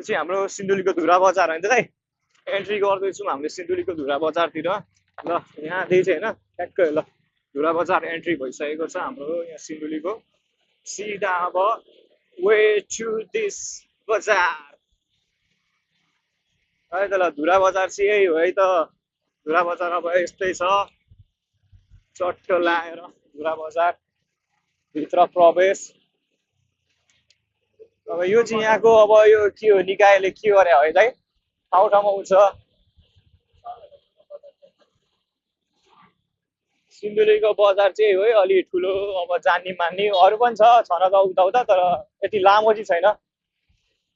चाहिँ हाम्रो सिन्धुलीको धुरा बजार होइन त दाइ एन्ट्री गर्दैछौँ हामीले सिन्धुलीको धुरा बजारतिर ल यहाँदेखि चाहिँ होइन ठ्याक्कै ल धुरा बजार एन्ट्री भइसकेको छ हाम्रो यहाँ सिन्धुलीको सिधा अब वे टु दिस बजार है त ल धुरा बजार चाहिँ यही हो है त धुरा बजार अब यस्तै छ चट्ट लाएर धुरा बजार भित्र प्रवेश अब यो चाहिँ यहाँको अब यो के हो निकायले के गरे है दाइ ठाउँ ठाउँमा आउँछ सिन्धुलीको बजार चाहिँ हो है अलि ठुलो अब जानी मान्ने अरू पनि छ छन त उता उता तर यति लामो चाहिँ छैन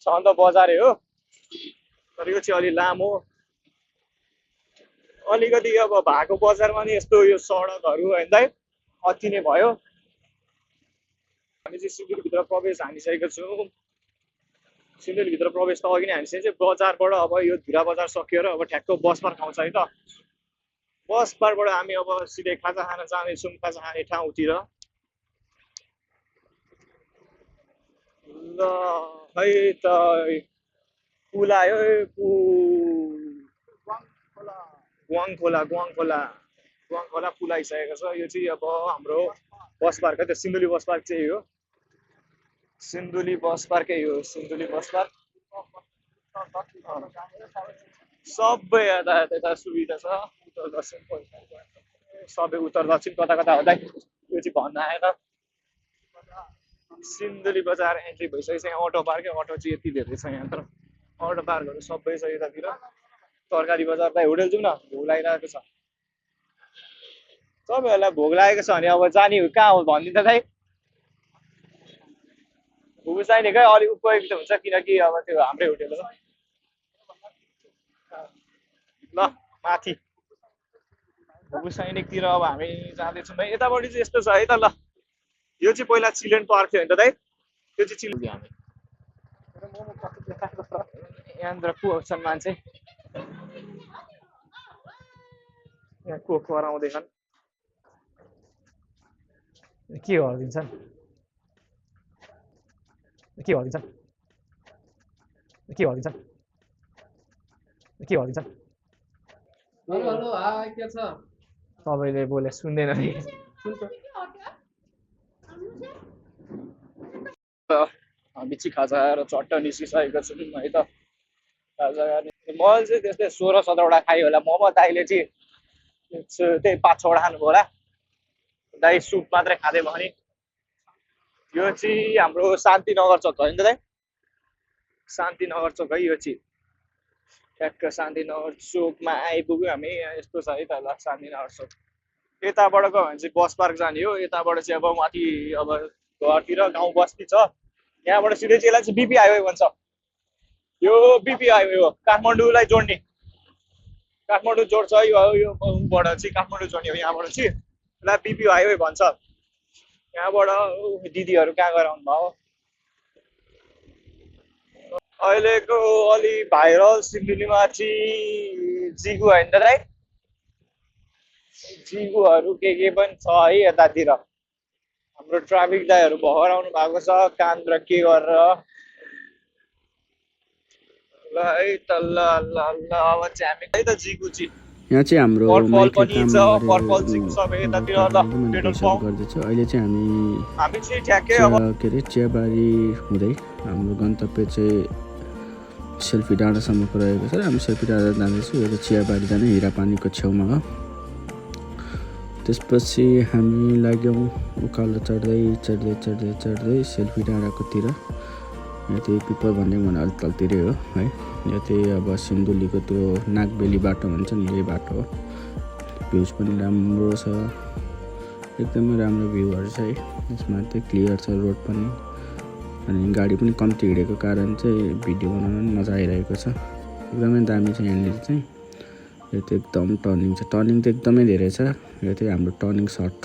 छन त बजारै हो तर यो चाहिँ अलि लामो अलिकति अब भएको बजारमा नि यस्तो यो सडकहरू होइन दाइ अति नै भयो हामी चाहिँ सिन्धुलीभित्र प्रवेश हानिसकेको छौँ सिन्धुलीभित्र प्रवेश त अघि नै हानिसकेको चाहिँ बजारबाट अब यो धुरा बजार सकिएर अब ठ्याक्क बस पार्क आउँछ है त बस पार्कबाट हामी अब सिधै खाजा खान जाँदैछौँ खाजा खाने ठाउँतिर ल है त पुल आयो गुवाङ खोला पुल आइसकेको छ यो चाहिँ अब हाम्रो बस पार्क है त सिन्धुली बस पार्क चाहिँ हो सिन्धुली बस पार्कै हो सिन्धुली बस पार्क सबै यातायात यता सुविधा छ उत्तर दक्षिण सबै उत्तर दक्षिण कता कता हुँदा यो चाहिँ भन्न आएर सिन्धुली बजार एन्ट्री भइसकेको छ यहाँ अटो पार्कै अटो चाहिँ यति धेरै छ यहाँ तर अटो पार्कहरू सबै छ यतातिर तरकारी बजार दाइ होटेल जाउँ न भोक लागिरहेको छ तपाईँहरूलाई भोग लागेको छ भने अब जाने कहाँ हो भनिदिन्छ दाइ भुगु सैनिकै अलिक उपयुक्त हुन्छ किनकि अब त्यो हाम्रै होटेल हो ल माथि भुगु सैनिकतिर अब हामी जाँदैछौँ है यतापट्टि चाहिँ यस्तो छ है त ल यो चाहिँ पहिला चिल्ड्रेन पार्क थियो नि त दाइ त्यो चाहिँ चिल्ड्रेन हामी यहाँनिर को छन् मान्छे यहाँ को कराउँदैछन् के गरिदिन्छन् हेलो हाय के छ तपाईँले बोले सुन्दैन नि हामी चाहिँ खाजा खाएर चट्ट निस्किसकेको छौँ है त खाजा खाने मैले चाहिँ त्यस्तै 16-17वटा खायो होला मोमो दाइले चाहिँ त्यही 5-6वटा खानुभयो होला दाइ सुप मात्रै खाँदै भयो नि यो चाहिँ हाम्रो शान्तिनगर चोक हो नि त दाइ शान्तिनगर चोक है यो चाहिँ ठ्याक्क शान्तिनगर चोकमा आइपुग्यो हामी यस्तो छ है त ल शान्तिनगर चोक यताबाट गयो भने चाहिँ बस पार्क जाने हो यताबाट चाहिँ अब माथि अब घरतिर गाउँ बस्ती छ यहाँबाट सिधै चाहिँ यसलाई चाहिँ बिपी हाइवे भन्छ यो बिपी हाइवे हो काठमाडौँलाई जोड्ने काठमाडौँ जोड्छ योबाट चाहिँ काठमाडौँ जोड्ने हो यहाँबाट चाहिँ यसलाई बिपी हाइवे भन्छ यहाँबाट दिदीहरू कहाँ गएर आउनुभयो अहिलेको अलि भाइरल सिन्धुलीमा चाहिँ जिगु होइन त दाइ जिगुहरू के पनि छ है यतातिर हाम्रो ट्राफिक दाइहरू भर्खर आउनु भएको छ कामतिर के गरेर ल है त ल ल ल अब चाहिँ हामी है त जिगु चाहिँ यहाँ चाहिँ हाम्रो पर्पल पनि छ पर्पल जिगु सबै यतातिर ल पेट्रोल पम्प गर्दैछ अहिले चाहिँ हामी चाहिँ ठ्याक्कै अब के अरे चियाबारी हुँदै हाम्रो गन्तव्य चाहिँ सेल्फी डाँडासम्मको रहेको छ हामी सेल्फी डाँडा जाँदैछौँ यो चियाबारी जाने हिरापानीको छेउमा हो त्यसपछि हामी लाग्यौँ उकालो चढ्दै सेल्फी डाँडाकोतिर यहाँ चाहिँ पिपल भन्ने भने अलिक तलतिरै हो है यहाँ चाहिँ अब सिन्धुलीको त्यो नागबेली बाटो भन्छ नि यही बाटो हो भ्युज पनि राम्रो छ एकदमै राम्रो भ्यूहरू छ है यसमा चाहिँ क्लियर छ रोड पनि अनि गाडी पनि कम्ती हिँडेको कारण चाहिँ भिडियो बनाउन पनि मजा आइरहेको छ एकदमै दामी छ यहाँनिर चाहिँ यो चाहिँ एकदम टर्निङ छ टर्निङ चाहिँ एकदमै धेरै छ यो चाहिँ हाम्रो टर्निङ सर्ट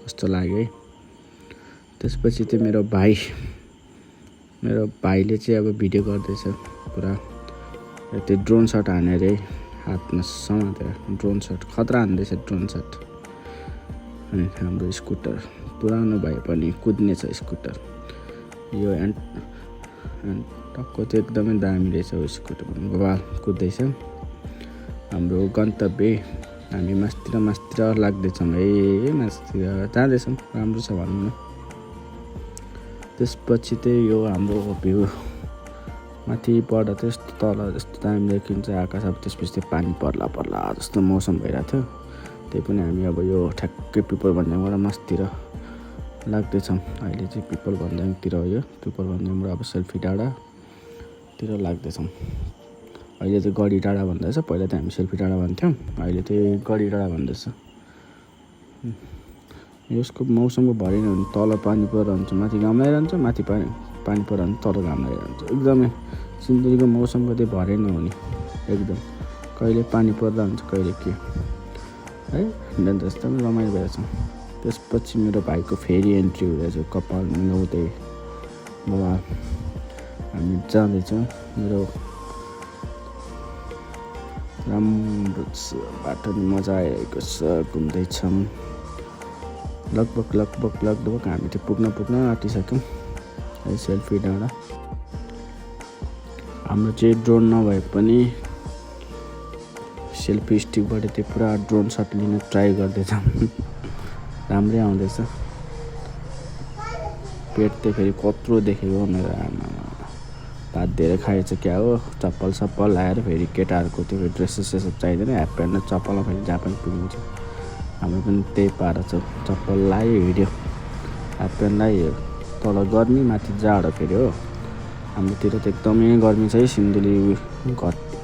कस्तो लाग्यो है त्यसपछि चाहिँ मेरो भाइले चाहिँ अब भिडियो गर्दैछ पुरा त्यो ड्रोन सट हानेर हातमा समातेर ड्रोन सट खतरा हान्दैछ ड्रोन सट अनि हाम्रो स्कुटर पुरानो भए पनि कुद्ने छ स्कुटर यो टक्क चाहिँ एकदमै दामी रहेछ स्कुटर पनि बवाल कुद्दैछ। हाम्रो गन्तव्य हामी मास्तिर लाग्दैछौँ मास्तिर जाँदैछौँ। राम्रो छ भनौँ न। त्यसपछि चाहिँ यो हाम्रो भ्यू माथि पर्दा चाहिँ यस्तो तल जस्तो दामी देखिन्छ आकाश। अब त्यसपछि चाहिँ पानी पर्ला जस्तो मौसम भइरहेको थियो। त्यही पनि हामी अब यो ठ्याक्कै पिपल भन्ज्याङबाट मास्तिर लाग्दैछौँ। अहिले चाहिँ पिपल भन्ज्याङतिर हो यो। पिपल भन्ज्याङबाट अब सेल्फी डाँडातिर लाग्दैछौँ। अहिले चाहिँ गढी डाँडा भन्दैछ। पहिला चाहिँ हामी सेल्फी डाँडा भन्थ्यौँ, अहिले चाहिँ गढी डाँडा भन्दैछ। यसको मौसमको भरि नै हुन्छ। तल पानी परिरहन्छ, माथि घाम लागिरहन्छ, माथि पानी परिरहन्छ, तल घाम लागिरहन्छ। एकदमै सिन्धुलीको मौसमको चाहिँ भरै नहुने एकदम। कहिले पानी पर्दा हुन्छ, कहिले के है एकदमै रमाइलो भइरहेछ। त्यसपछि मेरो भाइको फेरि एन्ट्री हुँदैछ कपाल नुहाउँदै बाबा। हामी जाँदैछौँ। मेरो राम्रो बाटो नि मजा आएको छ। घुम्दैछौँ लगभग हामी चाहिँ पुग्न आँटिसक्यौँ। है सेल्फी डाँडा। हाम्रो चाहिँ ड्रोन नभए पनि सेल्फी स्टिकबाट चाहिँ पुरा ड्रोन सट लिन ट्राई गर्दैछौँ। राम्रै आउँदैछ। पेट चाहिँ फेरि कत्रो देखेको मेरो आमा। भात धेरै खाएछ क्या हो। चप्पल लाएर फेरि केटाहरूको त्यो ड्रेसेस चाहिँदैन, हाफ प्यान्ट र चप्पलमा फेरि जहाँ पनि पुगिन्छ। हाम्रो पनि त्यही पारा छ। चप्पल लायो हिँड्यो, हाफ प्यान्ट लायो। तल गर्मी माथि जाडो फेरि हो। हाम्रोतिर त एकदमै गर्मी छ है।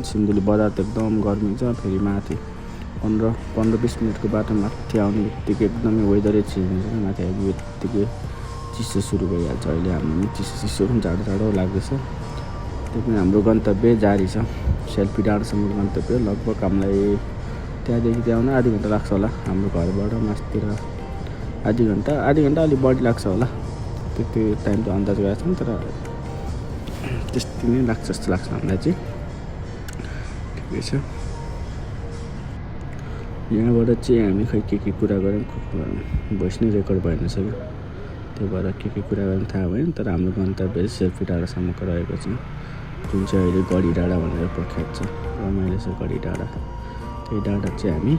सिन्धुली बजार त एकदम गर्मी छ। फेरि माथि 15-20 मिनटको बाटो माथि आउने बित्तिकै एकदमै वेदरै चेन्ज हुन्छ। माथि आउने बित्तिकै चिसो सुरु भइहाल्छ। अहिले हाम्रो चिसो पनि जाडो लाग्दैछ। त्यो पनि हाम्रो गन्तव्य जारी छ। सेल्फी डाँडासम्म गन्तव्य लगभग हामीलाई त्यहाँदेखि त्यहाँ आउन आधी घन्टा लाग्छ होला। हाम्रो घरबाट मास्तिर आधी घन्टा अलिक बढी लाग्छ होला। त्यति टाइम त अन्दाज गरेको छैन, तर त्यति नै लाग्छ जस्तो लाग्छ हामीलाई चाहिँ। ठिकै छ। यहाँबाट चाहिँ हामी खै के कुरा गरौँ, भोइस नै रेकर्ड भएन छ कि त्यही भएर के कुरा गर्नु थाहा भएन। तर हाम्रो गन्तव्य सेल्फी डाँडासम्मको रहेको छ, जुन चाहिँ अहिले गढी डाँडा भनेर प्रख्यात छ। रमाइलो छ गढी डाँडा। त्यही डाँडा चाहिँ हामी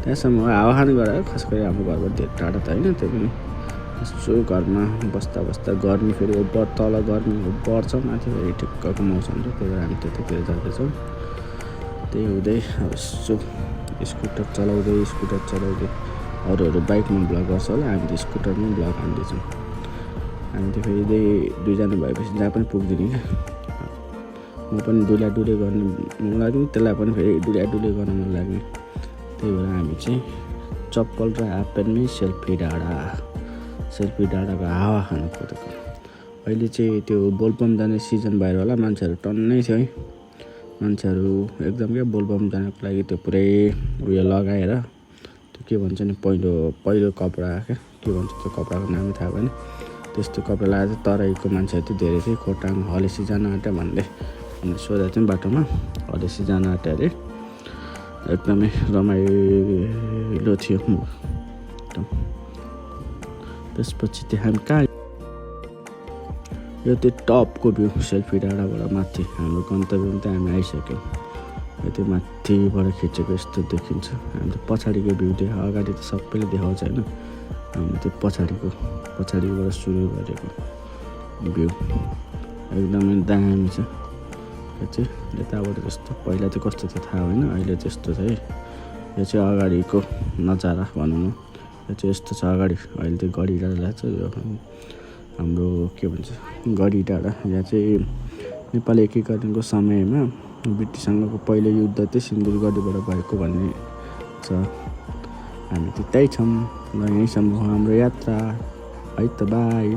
त्यहाँसम्म हावा खानु गएर खास गरी हाम्रो घरबाट धेरै टाढा त होइन। त्यो पनि यसो घरमा बस्दा गर्मी फेरि तल गर्मी बढ्छ, माथि फेरि ठिक्कको मौसम छ। त्यही भएर हामी त्यतातिर जाँदैछौँ। त्यही हुँदै अब यसो स्कुटर चलाउँदै अरूहरू बाइकमा भ्लग गर्छ होला, हामी त स्कुटरमै भ्लग हान्दैछौँ। हामी त फेरि दुईजना भएपछि जहाँ पनि पुग्दिनँ क्या। म पनि डुले गर्ने मन लाग्ने, त्यसलाई पनि फेरि डुले गर्न मन लाग्ने। त्यही भएर हामी चाहिँ चप्पल र हाफ प्यान्टमै सेल्फी डाँडाको हावा खानु खोजेको। अहिले चाहिँ त्यो बोलबम जाने सिजन भएर होला, मान्छेहरू टन्नै थियो है। मान्छेहरू एकदम क्या बोलबम जानको लागि त्यो पुरै उयो लगाएर त्यो के भन्छ नि पहिलो कपडा क्या, के भन्छ त्यो कपडाको नामै थाहा भएन। त्यस्तो कपडा लगाएर चाहिँ तराईको मान्छेहरू चाहिँ धेरै थियो। खोटाङ हलेसी जान आँट्यो भन्दै सोधेको थियौँ बाटोमा। हलेसी जान आँट्यो अरे। एकदमै रमाइलो थियो। त्यसपछि चाहिँ हामी कहाँ यो त्यो टपको भ्यू सेल्फी डाँडाबाट माथि हाम्रो गन्तव्यमा चाहिँ हामी आइसक्यौँ। यो त्यो माथिबाट खिचेको यस्तो देखिन्छ। हामी त पछाडिको भ्यू देख, अगाडि त सबैले देखाउँछ होइन। हामी त्यो पछाडिबाट सुरु गरेको भ्यू एकदमै दामी छ। यो चाहिँ यताबाट जस्तो पहिला चाहिँ कस्तो थियो थाहा होइन, अहिले चाहिँ यस्तो छ है। यो चाहिँ अगाडिको नजारा भनौँ न। यो चाहिँ यस्तो छ अगाडि। अहिले चाहिँ गढी डाँडा लाग्छ। यो हाम्रो के भन्छ गढी डाँडा। यहाँ चाहिँ नेपाली एकीकरणको समयमा ब्रिटिससँगको पहिलो युद्ध चाहिँ सिन्धुलीगढीबाट भएको भन्ने छ। हामी चाहिँ त्यही छौँ र यहीँसम्म हाम्रो यात्रा है त। बाई।